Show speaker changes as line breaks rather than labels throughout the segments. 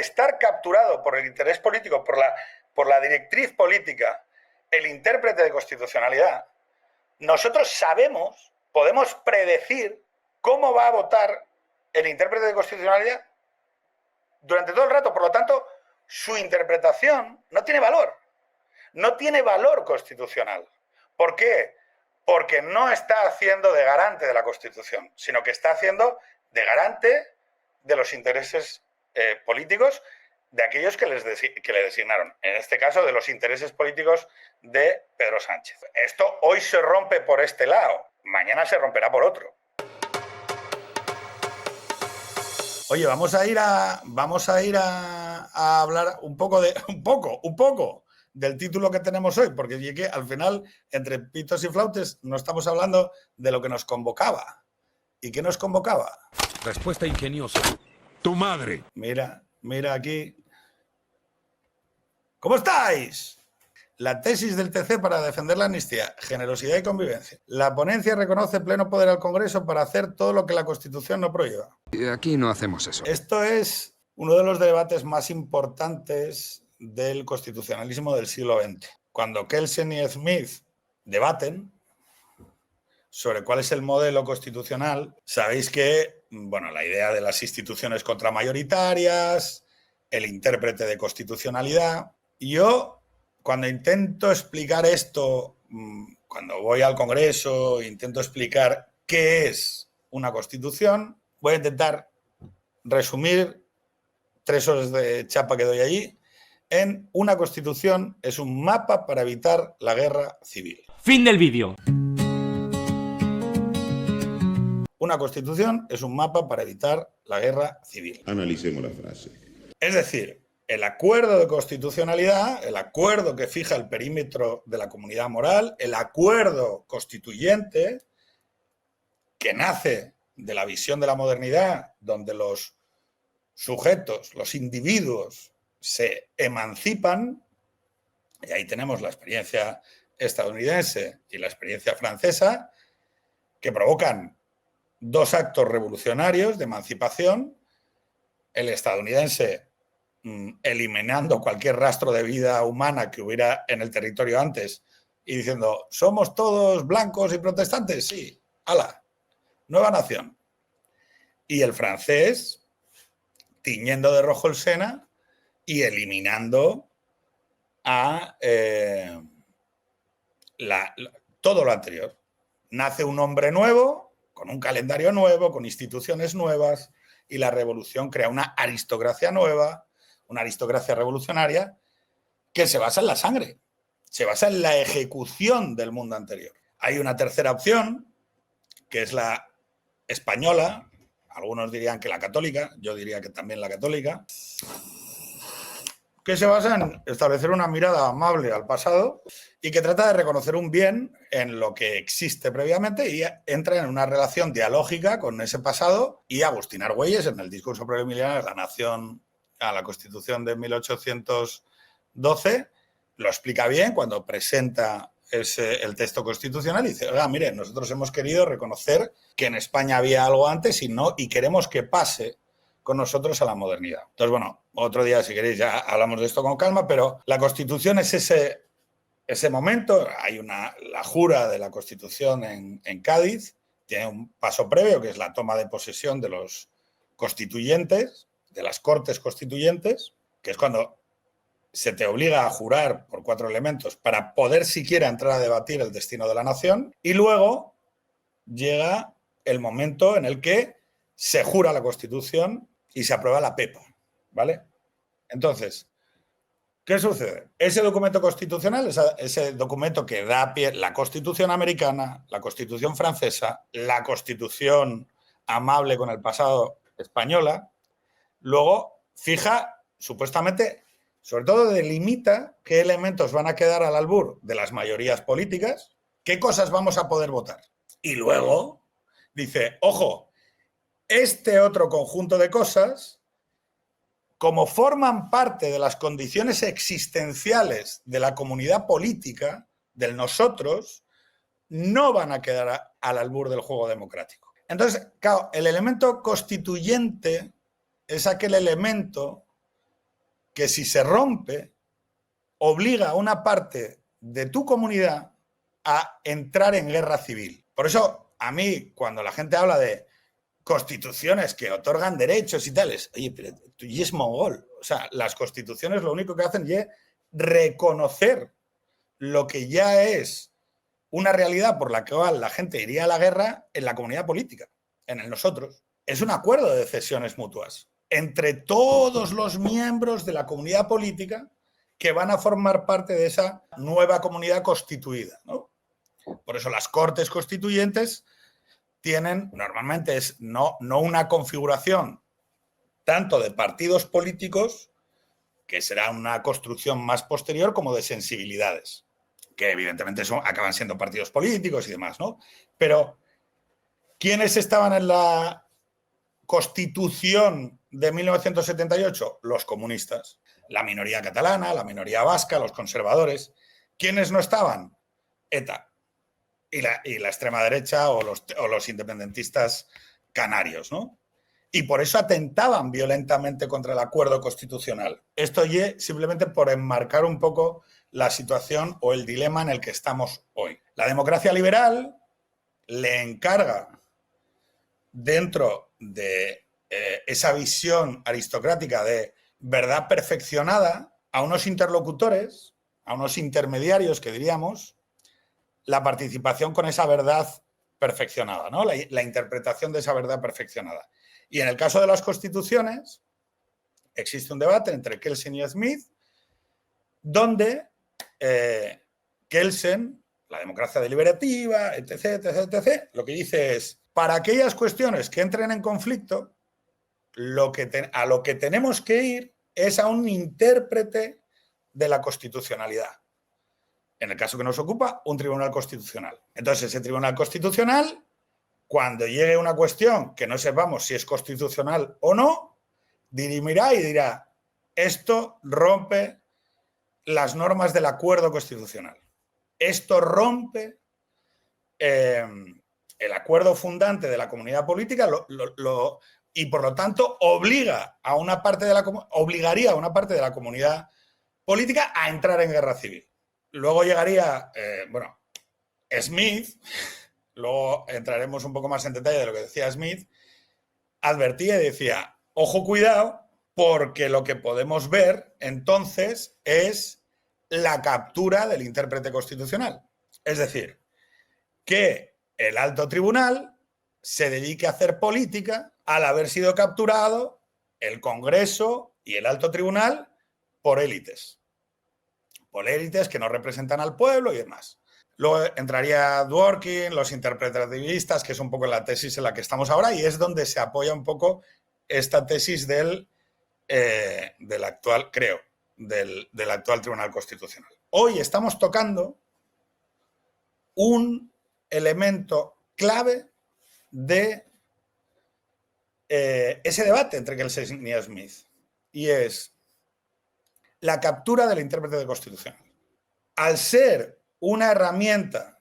estar capturado por el interés político, por la directriz política, el intérprete de constitucionalidad, nosotros sabemos, podemos predecir cómo va a votar el intérprete de constitucionalidad durante todo el rato. Por lo tanto, su interpretación no tiene valor. No tiene valor constitucional. ¿Por qué? Porque no está haciendo de garante de la Constitución, sino que está haciendo de garante de los intereses políticos de aquellos que le designaron. En este caso, de los intereses políticos de Pedro Sánchez. Esto hoy se rompe por este lado, mañana se romperá por otro. Oye, vamos a ir a hablar un poco del título que tenemos hoy, porque llegué al final, entre pitos y flautes, no estamos hablando de lo que nos convocaba. ¿Y qué nos convocaba?
Respuesta ingeniosa. ¡Tu madre!
Mira aquí. ¿Cómo estáis? La tesis del TC para defender la amnistía, generosidad y convivencia. La ponencia reconoce pleno poder al Congreso para hacer todo lo que la Constitución no prohíba.
Aquí no hacemos eso.
Esto es uno de los debates más importantes del constitucionalismo del siglo XX. Cuando Kelsen y Smith debaten sobre cuál es el modelo constitucional, sabéis que, bueno, la idea de las instituciones contramayoritarias, el intérprete de constitucionalidad. Y yo, cuando intento explicar esto, cuando voy al Congreso, intento explicar qué es una constitución, voy a intentar resumir 3 horas de chapa que doy allí en: una constitución es un mapa para evitar la guerra civil.
Fin del vídeo.
Una constitución es un mapa para evitar la guerra civil.
Analicemos la frase.
Es decir, el acuerdo de constitucionalidad, el acuerdo que fija el perímetro de la comunidad moral, el acuerdo constituyente que nace de la visión de la modernidad, donde los sujetos, los individuos, se emancipan, y ahí tenemos la experiencia estadounidense y la experiencia francesa, que provocan 2 actos revolucionarios de emancipación: el estadounidense eliminando cualquier rastro de vida humana que hubiera en el territorio antes y diciendo, ¿somos todos blancos y protestantes? Sí, ¡hala! Nueva nación. Y el francés tiñendo de rojo el Sena y eliminando a todo lo anterior. Nace un hombre nuevo, con un calendario nuevo, con instituciones nuevas, y la revolución crea una aristocracia nueva, una aristocracia revolucionaria que se basa en la sangre, se basa en la ejecución del mundo anterior. Hay una tercera opción, que es la española, algunos dirían que la católica, yo diría que también la católica, que se basa en establecer una mirada amable al pasado y que trata de reconocer un bien en lo que existe previamente y entra en una relación dialógica con ese pasado. Y Agustín Argüelles, en el discurso preliminar de la Nación a la Constitución de 1812, lo explica bien cuando presenta el texto constitucional y dice, oiga, mire, nosotros hemos querido reconocer que en España había algo antes y queremos que pase con nosotros a la modernidad. Entonces, bueno, otro día, si queréis, ya hablamos de esto con calma, pero la Constitución es ese momento. Hay la jura de la Constitución en Cádiz, tiene un paso previo, que es la toma de posesión de los constituyentes, de las Cortes Constituyentes, que es cuando se te obliga a jurar por 4 elementos para poder siquiera entrar a debatir el destino de la nación, y luego llega el momento en el que se jura la Constitución y se aprueba la PEPA, ¿vale? Entonces, ¿qué sucede? Ese documento constitucional, ese documento que da a pie la Constitución americana, la Constitución francesa, la Constitución amable con el pasado española, luego fija, supuestamente, sobre todo delimita qué elementos van a quedar al albur de las mayorías políticas, qué cosas vamos a poder votar. Y luego dice, ojo, este otro conjunto de cosas, como forman parte de las condiciones existenciales de la comunidad política, del nosotros, no van a quedar al albur del juego democrático. Entonces, claro, el elemento constituyente es aquel elemento que si se rompe, obliga a una parte de tu comunidad a entrar en guerra civil. Por eso, a mí, cuando la gente habla de constituciones que otorgan derechos y tales, oye, pero tú y es mogol. O sea, las constituciones lo único que hacen es reconocer lo que ya es una realidad por la que la gente iría a la guerra en la comunidad política, en el nosotros. Es un acuerdo de cesiones mutuas entre todos los miembros de la comunidad política que van a formar parte de esa nueva comunidad constituida, ¿no? Por eso las Cortes Constituyentes tienen, normalmente es no una configuración tanto de partidos políticos, que será una construcción más posterior, como de sensibilidades, que evidentemente acaban siendo partidos políticos y demás, ¿no? Pero, ¿quiénes estaban en la Constitución de 1978? Los comunistas. La minoría catalana, la minoría vasca, los conservadores. ¿Quiénes no estaban? ETA y la extrema derecha o los independentistas canarios, ¿no? Y por eso atentaban violentamente contra el acuerdo constitucional. Esto simplemente por enmarcar un poco la situación o el dilema en el que estamos hoy. La democracia liberal le encarga, dentro de esa visión aristocrática de verdad perfeccionada, a unos interlocutores, a unos intermediarios, que diríamos, la participación con esa verdad perfeccionada, ¿no? La interpretación de esa verdad perfeccionada. Y en el caso de las constituciones, existe un debate entre Kelsen y Smith, donde Kelsen, la democracia deliberativa, etc., etc., lo que dice es, para aquellas cuestiones que entren en conflicto, a lo que tenemos que ir es a un intérprete de la constitucionalidad. En el caso que nos ocupa, un tribunal constitucional. Entonces, ese tribunal constitucional, cuando llegue una cuestión que no sepamos si es constitucional o no, dirimirá y dirá, esto rompe las normas del acuerdo constitucional. Esto rompe el acuerdo fundante de la comunidad política y, por lo tanto, obligaría a una parte de la comunidad política a entrar en guerra civil. Luego llegaría, Smith, luego entraremos un poco más en detalle de lo que decía Smith, advertía y decía, ojo, cuidado, porque lo que podemos ver entonces es la captura del intérprete constitucional. Es decir, que el alto tribunal se dedique a hacer política al haber sido capturado el Congreso y el alto tribunal por élites que no representan al pueblo y demás. Luego entraría Dworkin, los interpretativistas, que es un poco la tesis en la que estamos ahora, y es donde se apoya un poco esta tesis del actual, creo, del actual Tribunal Constitucional. Hoy estamos tocando un elemento clave de ese debate entre Kelsen y Smith, y es la captura del intérprete constitucional. Al ser una herramienta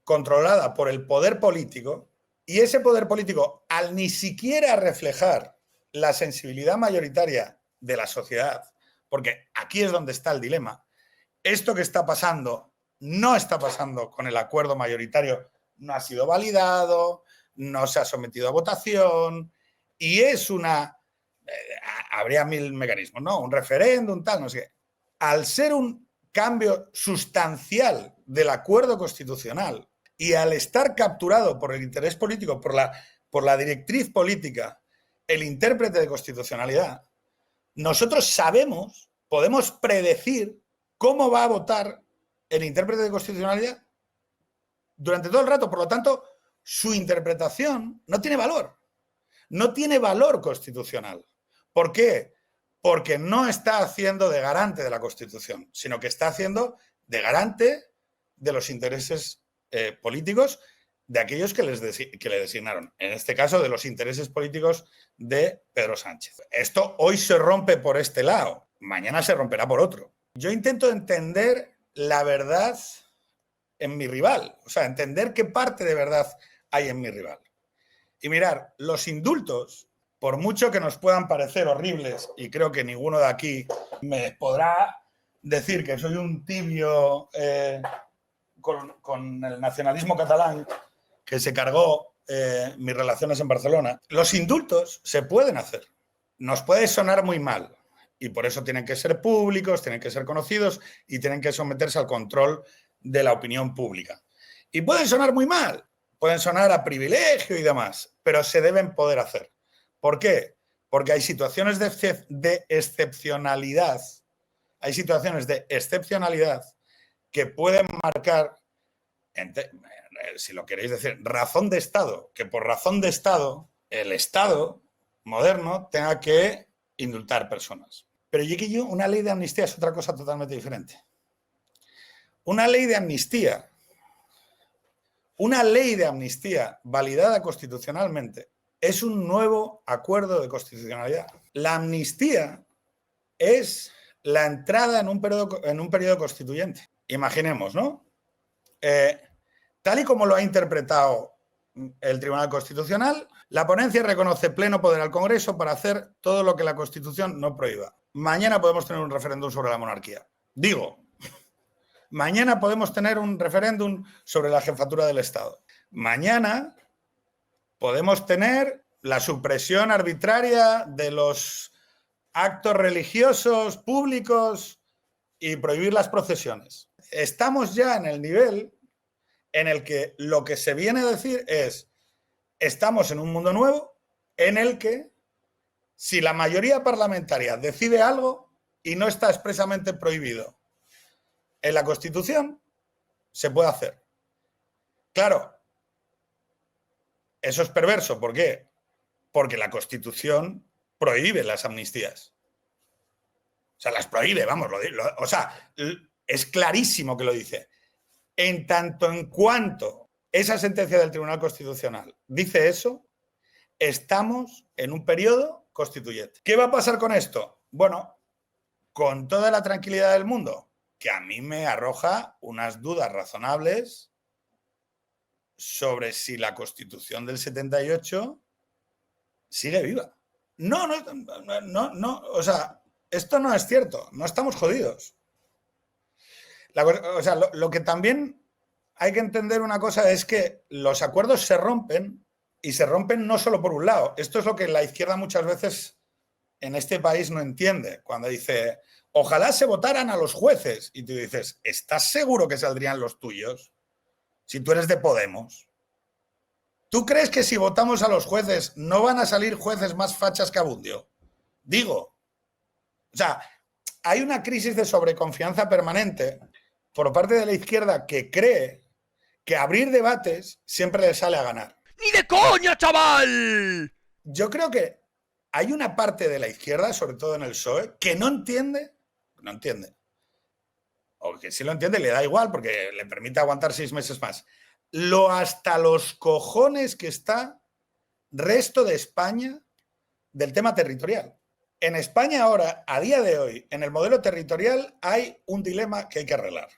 controlada por el poder político, y ese poder político, al ni siquiera reflejar la sensibilidad mayoritaria de la sociedad, porque aquí es donde está el dilema, esto que está pasando no está pasando con el acuerdo mayoritario, no ha sido validado, no se ha sometido a votación, y es habría mil mecanismos, ¿no? Un referéndum, tal, no sé qué. Al ser un cambio sustancial del acuerdo constitucional y al estar capturado por el interés político, por la directriz política, el intérprete de constitucionalidad, nosotros sabemos, podemos predecir cómo va a votar el intérprete de constitucionalidad durante todo el rato. Por lo tanto, su interpretación no tiene valor. No tiene valor constitucional. ¿Por qué? Porque no está haciendo de garante de la Constitución, sino que está haciendo de garante de los intereses políticos de aquellos que le designaron. En este caso, de los intereses políticos de Pedro Sánchez. Esto hoy se rompe por este lado, mañana se romperá por otro. Yo intento entender la verdad en mi rival, o sea, entender qué parte de verdad hay en mi rival. Y mirar, los indultos por mucho que nos puedan parecer horribles, y creo que ninguno de aquí me podrá decir que soy un tibio con el nacionalismo catalán que se cargó mis relaciones en Barcelona, los indultos se pueden hacer. Nos puede sonar muy mal y por eso tienen que ser públicos, tienen que ser conocidos y tienen que someterse al control de la opinión pública. Y pueden sonar muy mal, pueden sonar a privilegio y demás, pero se deben poder hacer. ¿Por qué? Porque hay situaciones de excepcionalidad, que pueden marcar, si lo queréis decir, razón de Estado, que por razón de Estado, el Estado moderno tenga que indultar personas. Pero una ley de amnistía es otra cosa totalmente diferente. Una ley de amnistía validada constitucionalmente es un nuevo acuerdo de constitucionalidad. La amnistía es la entrada en un periodo constituyente. Imaginemos, ¿no? Tal y como lo ha interpretado el Tribunal Constitucional, la ponencia reconoce pleno poder al Congreso para hacer todo lo que la Constitución no prohíba. Mañana podemos tener un referéndum sobre la monarquía. Mañana podemos tener un referéndum sobre la jefatura del Estado. Mañana podemos tener la supresión arbitraria de los actos religiosos públicos y prohibir las procesiones. Estamos ya en el nivel en el que lo que se viene a decir es: estamos en un mundo nuevo en el que si la mayoría parlamentaria decide algo y no está expresamente prohibido en la Constitución, se puede hacer. Claro, eso es perverso. ¿Por qué? Porque la Constitución prohíbe las amnistías. O sea, las prohíbe, vamos. O sea, es clarísimo que lo dice. En tanto en cuanto esa sentencia del Tribunal Constitucional dice eso, estamos en un periodo constituyente. ¿Qué va a pasar con esto? Bueno, con toda la tranquilidad del mundo, que a mí me arroja unas dudas razonables sobre si la Constitución del 78 sigue viva. No, o sea, esto no es cierto, no estamos jodidos. O sea, lo que también hay que entender una cosa es que los acuerdos se rompen y se rompen no solo por un lado. Esto es lo que la izquierda muchas veces en este país no entiende. Cuando dice, ojalá se votaran a los jueces. Y tú dices, ¿estás seguro que saldrían los tuyos? Si tú eres de Podemos. ¿Tú crees que si votamos a los jueces no van a salir jueces más fachas que Abundio? Digo. O sea, hay una crisis de sobreconfianza permanente por parte de la izquierda que cree que abrir debates siempre le sale a ganar.
¡Ni de coña, chaval!
Yo creo que hay una parte de la izquierda, sobre todo en el PSOE, que no entiende, o que si lo entiende le da igual porque le permite aguantar 6 meses más, lo hasta los cojones que está resto de España del tema territorial. En España ahora, a día de hoy, en el modelo territorial hay un dilema que hay que arreglar,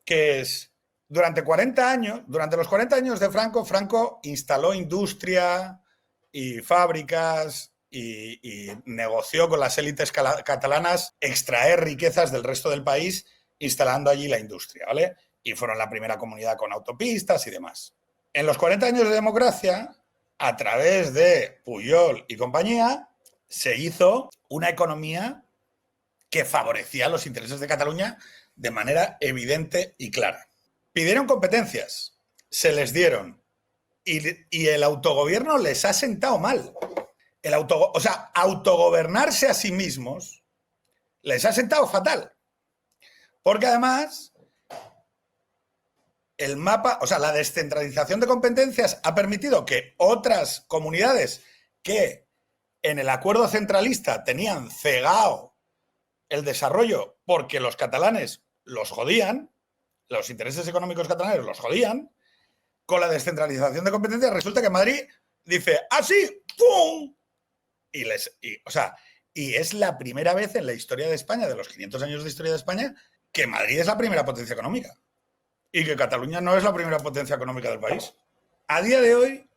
que es, durante los 40 años de Franco instaló industria y fábricas y negoció con las élites catalanas extraer riquezas del resto del país instalando allí la industria, ¿vale? Y fueron la primera comunidad con autopistas y demás. En los 40 años de democracia, a través de Pujol y compañía, se hizo una economía que favorecía los intereses de Cataluña de manera evidente y clara. Pidieron competencias, se les dieron, y el autogobierno les ha sentado mal. O sea, autogobernarse a sí mismos les ha sentado fatal. Porque además, el mapa, o sea, la descentralización de competencias ha permitido que otras comunidades que en el acuerdo centralista tenían cegado el desarrollo porque los catalanes los jodían, los intereses económicos catalanes los jodían, con la descentralización de competencias resulta que Madrid dice, ¡así! ¡Pum! Y es la primera vez en la historia de España, de los 500 años de historia de España, que Madrid es la primera potencia económica y que Cataluña no es la primera potencia económica del país. A día de hoy,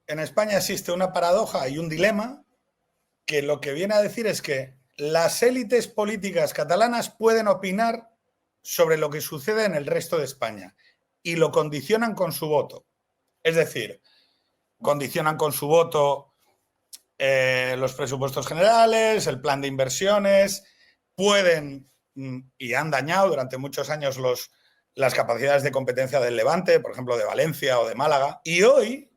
en España existe una paradoja y un dilema que lo que viene a decir es que las élites políticas catalanas pueden opinar sobre lo que sucede en el resto de España y lo condicionan con su voto. Es decir, condicionan con su voto los presupuestos generales, el plan de inversiones, pueden y han dañado durante muchos años las capacidades de competencia del Levante, por ejemplo, de Valencia o de Málaga. Y hoy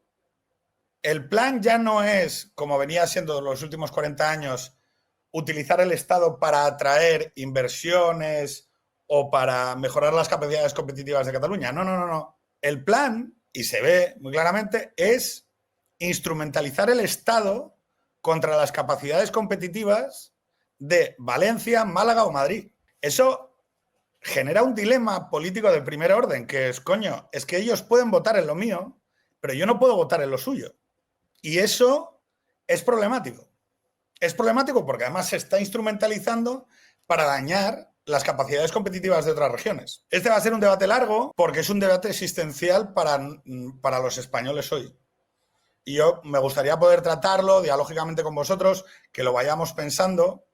el plan ya no es, como venía siendo los últimos 40 años, utilizar el Estado para atraer inversiones o para mejorar las capacidades competitivas de Cataluña. No. El plan, y se ve muy claramente, es instrumentalizar el Estado contra las capacidades competitivas de Valencia, Málaga o Madrid. Eso genera un dilema político de primer orden, que es, coño, es que ellos pueden votar en lo mío, pero yo no puedo votar en lo suyo. Y eso es problemático. Es problemático porque además se está instrumentalizando para dañar las capacidades competitivas de otras regiones. Este va a ser un debate largo porque es un debate existencial para los españoles hoy. Y yo me gustaría poder tratarlo dialógicamente con vosotros, que lo vayamos pensando,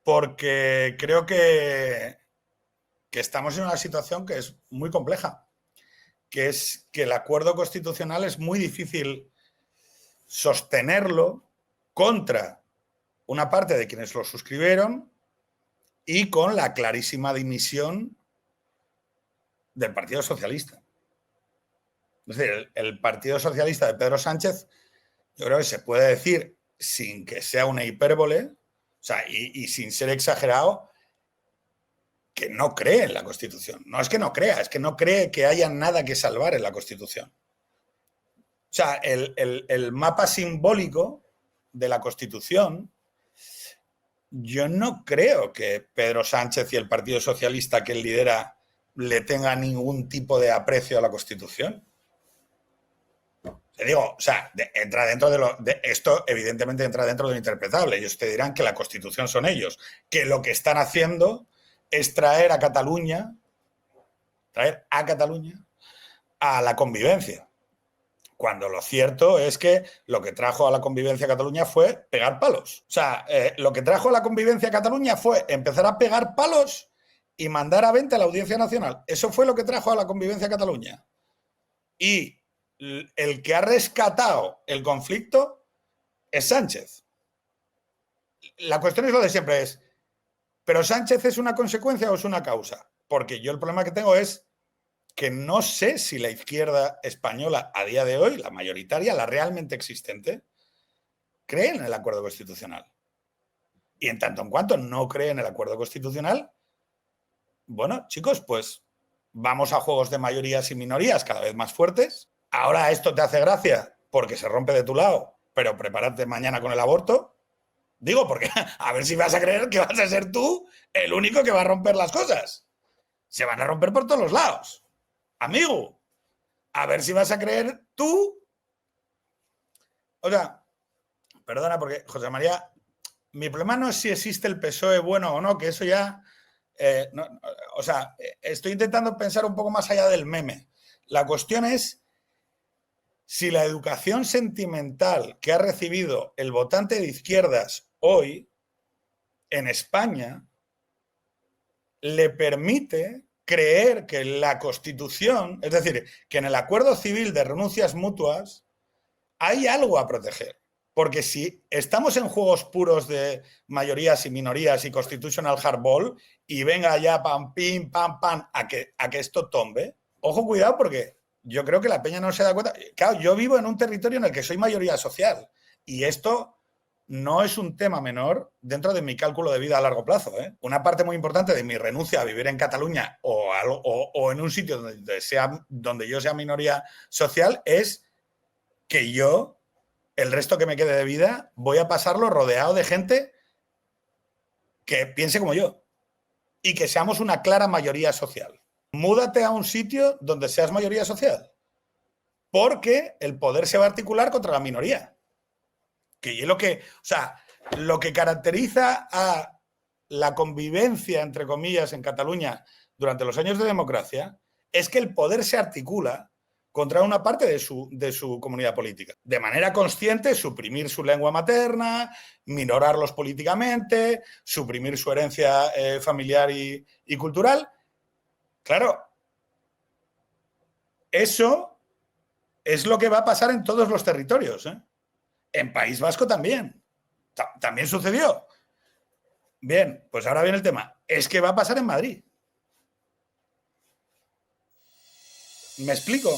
porque creo que estamos en una situación que es muy compleja, que es que el acuerdo constitucional es muy difícil sostenerlo contra una parte de quienes lo suscribieron y con la clarísima dimisión del Partido Socialista. Es decir, el Partido Socialista de Pedro Sánchez, yo creo que se puede decir, sin que sea una hipérbole, o sea, y sin ser exagerado, que no cree en la Constitución. No es que no crea, es que no cree que haya nada que salvar en la Constitución. O sea, el mapa simbólico de la Constitución, yo no creo que Pedro Sánchez y el Partido Socialista que él lidera le tengan ningún tipo de aprecio a la Constitución. Te digo, o sea, entra dentro de esto evidentemente entra dentro de lo interpretable. Ellos te dirán que la Constitución son ellos, que lo que están haciendo es traer a Cataluña a la convivencia. Cuando lo cierto es que lo que trajo a la convivencia a Cataluña fue pegar palos. O sea, lo que trajo a la convivencia a Cataluña fue empezar a pegar palos y mandar a venta a la Audiencia Nacional. Eso fue lo que trajo a la convivencia a Cataluña. Y el que ha rescatado el conflicto es Sánchez. La cuestión es lo de siempre, ¿pero Sánchez es una consecuencia o es una causa? Porque yo el problema que tengo es que no sé si la izquierda española a día de hoy, la mayoritaria, la realmente existente, cree en el acuerdo constitucional. Y en tanto en cuanto no cree en el acuerdo constitucional, bueno, chicos, pues vamos a juegos de mayorías y minorías cada vez más fuertes. Ahora esto te hace gracia porque se rompe de tu lado, pero prepárate mañana con el aborto. Digo, porque a ver si vas a creer que vas a ser tú el único que va a romper las cosas. Se van a romper por todos los lados. Amigo, a ver si vas a creer tú. O sea, perdona, porque José María, mi problema no es si existe el PSOE bueno o no, que eso ya... no, o sea, estoy intentando pensar un poco más allá del meme. La cuestión es si la educación sentimental que ha recibido el votante de izquierdas hoy en España le permite creer que la Constitución, es decir, que en el acuerdo civil de renuncias mutuas hay algo a proteger. Porque si estamos en juegos puros de mayorías y minorías y constitutional hardball y venga ya pam, pim, pam, pam, a que esto tombe, ojo, cuidado, porque yo creo que la peña no se da cuenta. Claro, yo vivo en un territorio en el que soy mayoría social y esto no es un tema menor dentro de mi cálculo de vida a largo plazo. Una parte muy importante de mi renuncia a vivir en Cataluña o en un sitio donde yo sea minoría social es que yo, el resto que me quede de vida, voy a pasarlo rodeado de gente que piense como yo y que seamos una clara mayoría social. Múdate a un sitio donde seas mayoría social, porque el poder se va a articular contra la minoría. Que es lo que caracteriza a la convivencia, entre comillas, en Cataluña durante los años de democracia, es que el poder se articula contra una parte de su comunidad política. De manera consciente, suprimir su lengua materna, minorarlos políticamente, suprimir su herencia familiar y cultural. Claro, eso es lo que va a pasar en todos los territorios, ¿eh? En País Vasco también. También sucedió. Bien, pues ahora viene el tema. Es que va a pasar en Madrid. ¿Me explico?